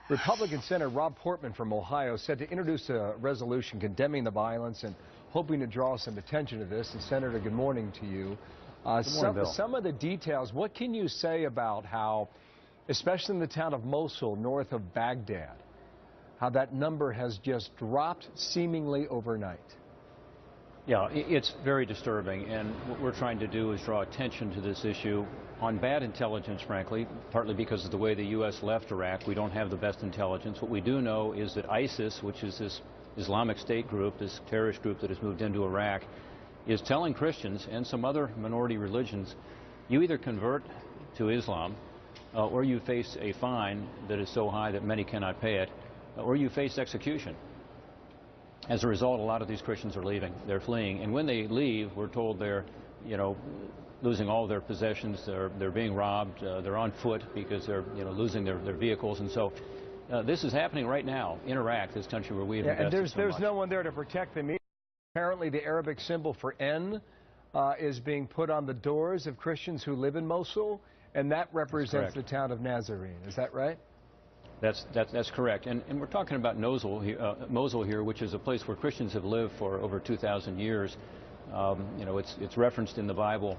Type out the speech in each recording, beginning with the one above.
Republican Senator Rob Portman from Ohio said to introduce a resolution condemning the violence and hoping to draw some attention to this. And Senator, good morning to you. Good morning, Bill. Some of the details, what can you say about how, especially in the town of Mosul, north of Baghdad, how that number has just dropped seemingly overnight? Yeah, it's very disturbing, and what we're trying to do is draw attention to this issue on bad intelligence, frankly, partly because of the way the U.S. left Iraq. We don't have the best intelligence. What we do know is that ISIS, which is this Islamic State group, this terrorist group that has moved into Iraq, is telling Christians and some other minority religions, you either convert to Islam or you face a fine that is so high that many cannot pay it, or you face execution. As a result, a lot of these Christians are leaving. They're fleeing. And when they leave, we're told they're, losing all of their possessions. They're being robbed. They're on foot because they're, losing their vehicles. And so this is happening right now in Iraq, this country where we have invested and so there's much. No one there to protect them. Apparently, the Arabic symbol for N is being put on the doors of Christians who live in Mosul, and that represents the town of Nazarene. Is that right? That's correct. And we're talking about Mosul here, which is a place where Christians have lived for over 2,000 years. It's referenced in the Bible,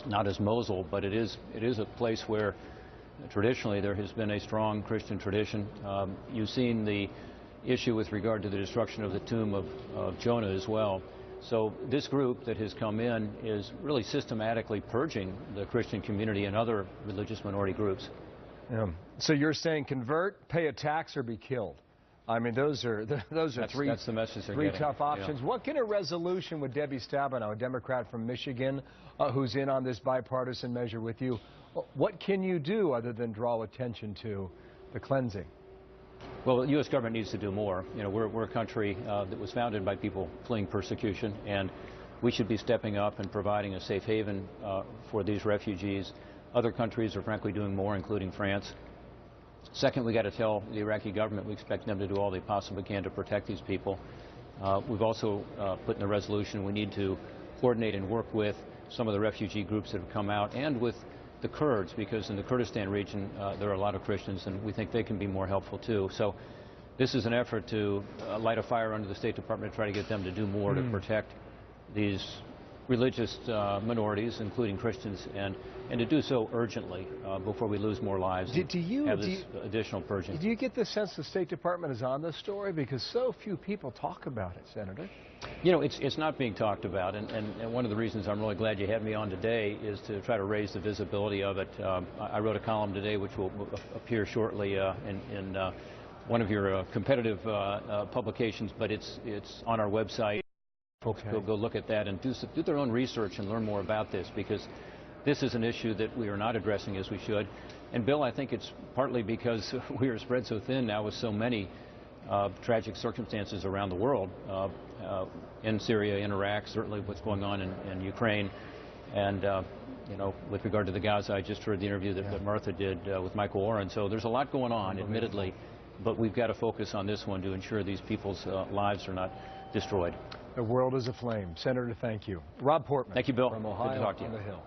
not as Mosul, but it is a place where traditionally there has been a strong Christian tradition. You've seen the issue with regard to the destruction of the tomb of Jonah as well. So this group that has come in is really systematically purging the Christian community and other religious minority groups. Yeah. So you're saying convert, pay a tax, or be killed? I mean, those are three tough options. Yeah. What can a resolution with Debbie Stabenow, a Democrat from Michigan, who's in on this bipartisan measure with you, what can you do other than draw attention to the cleansing? Well, the U.S. government needs to do more. We're a country that was founded by people fleeing persecution, and we should be stepping up and providing a safe haven for these refugees. Other countries are frankly doing more, including France. Second, we got to tell the Iraqi government we expect them to do all they possibly can to protect these people. We've also put in the resolution we need to coordinate and work with some of the refugee groups that have come out and with the Kurds, because in the Kurdistan region there are a lot of Christians, and we think they can be more helpful too. So this is an effort to light a fire under the State Department to try to get them to do more to protect these religious minorities, including Christians, and to do so urgently before we lose more lives and have this additional purging. Do you get the sense the State Department is on this story? Because so few people talk about it, Senator. It's not being talked about, and one of the reasons I'm really glad you had me on today is to try to raise the visibility of it. I wrote a column today which will appear shortly in one of your competitive publications, but it's on our website. Folks go look at that and do their own research and learn more about this, because this is an issue that we are not addressing as we should. And Bill, I think it's partly because we are spread so thin now with so many tragic circumstances around the world, in Syria, in Iraq, certainly what's going on in Ukraine, and with regard to the Gaza, I just heard the interview that Martha did with Michael Oren. So there's a lot going on, admittedly, but we've got to focus on this one to ensure these people's lives are not destroyed. The world is aflame. Senator, thank you. Rob Portman. Thank you, Bill. From Ohio. Good to talk to you. On the Hill.